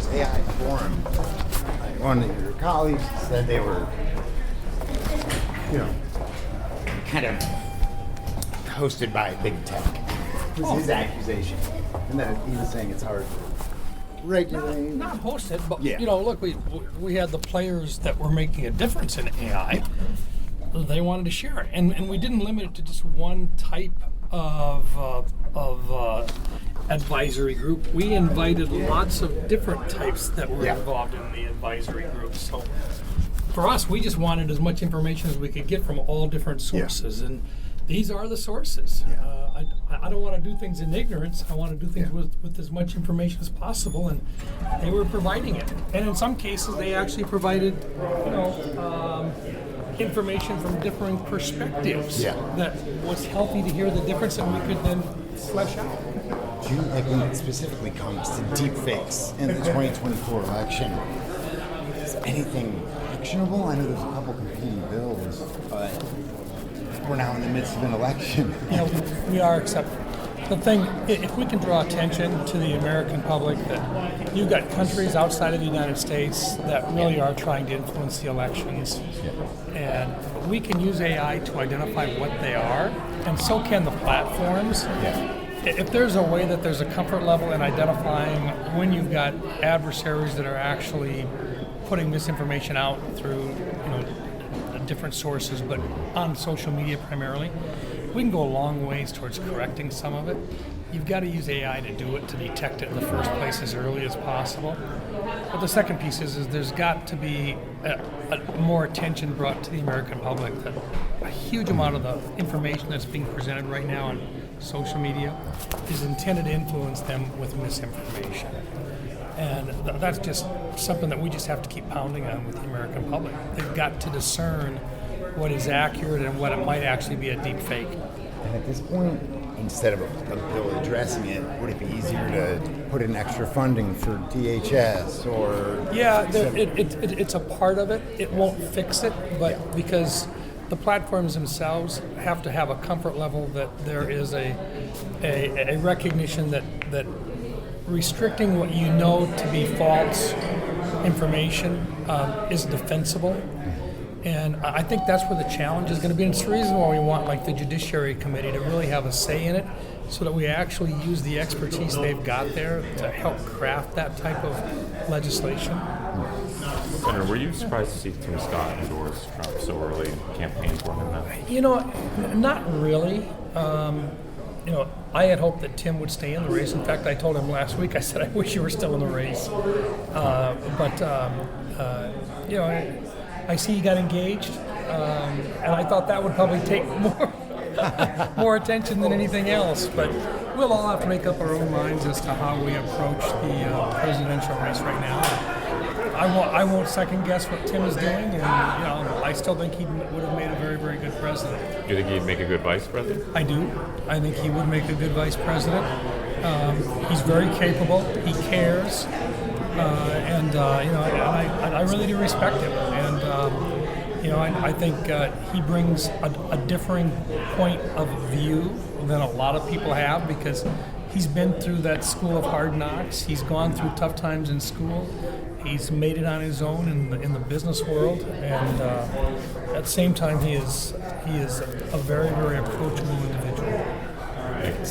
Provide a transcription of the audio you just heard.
this AI forum. One of your colleagues said they were, kind of hosted by big tech. This was his accusation. And then he was saying it's hard to regulate. Not hosted, but Yeah. Look, we had the players that were making a difference in AI. They wanted to share it, and we didn't limit it to just one type of advisory group. We invited lots of different types that were involved in the advisory group. So for us, we just wanted as much information as we could get from all different sources, and these are the sources. I don't want to do things in ignorance. I want to do things with as much information as possible, and they were providing it. And in some cases, they actually provided, information from different perspectives that was healthy to hear the difference, and we could then flesh out. Do you, when it specifically comes to deepfakes in the 2024 election, is anything actionable? I know there's a couple competing bills, but we're now in the midst of an election. We are, except the thing, if we can draw attention to the American public that you've got countries outside of the United States that really are trying to influence the elections, and we can use AI to identify what they are, and so can the platforms. If there's a way that there's a comfort level in identifying when you've got adversaries that are actually putting misinformation out through, different sources, but on social media primarily, we can go a long ways towards correcting some of it. You've got to use AI to do it, to detect it in the first place as early as possible. But the second piece is there's got to be more attention brought to the American public that a huge amount of the information that's being presented right now on social media is intended to influence them with misinformation. And that's just something that we just have to keep pounding on with the American public. They've got to discern what is accurate and what it might actually be a deep fake. And at this point, instead of a bill addressing it, would it be easier to put in extra funding for DHS or... Yeah, it's a part of it. It won't fix it, but because the platforms themselves have to have a comfort level that there is a recognition that restricting what you know to be false information is defensible. And I think that's where the challenge is going to be. And it's the reason why we want the Judiciary Committee to really have a say in it, so that we actually use the expertise they've got there to help craft that type of legislation. Senator, were you surprised to see Tim Scott endorse Trump so early in the campaign for him? Not really. I had hoped that Tim would stay in the race. In fact, I told him last week, I said, I wish you were still in the race. I see he got engaged, and I thought that would probably take more attention than anything else. But we'll all have to make up our own minds as to how we approach the presidential race right now. I won't second guess what Tim is doing, and I still think he would have made a very, very good president. Do you think he'd make a good vice president? I do. I think he would make a good vice president. He's very capable. He cares. And I really do respect him, and I think he brings a differing point of view than a lot of people have, because he's been through that school of hard knocks. He's gone through tough times in school. He's made it on his own in the business world, and at the same time, he is a very, very approachable individual. All right.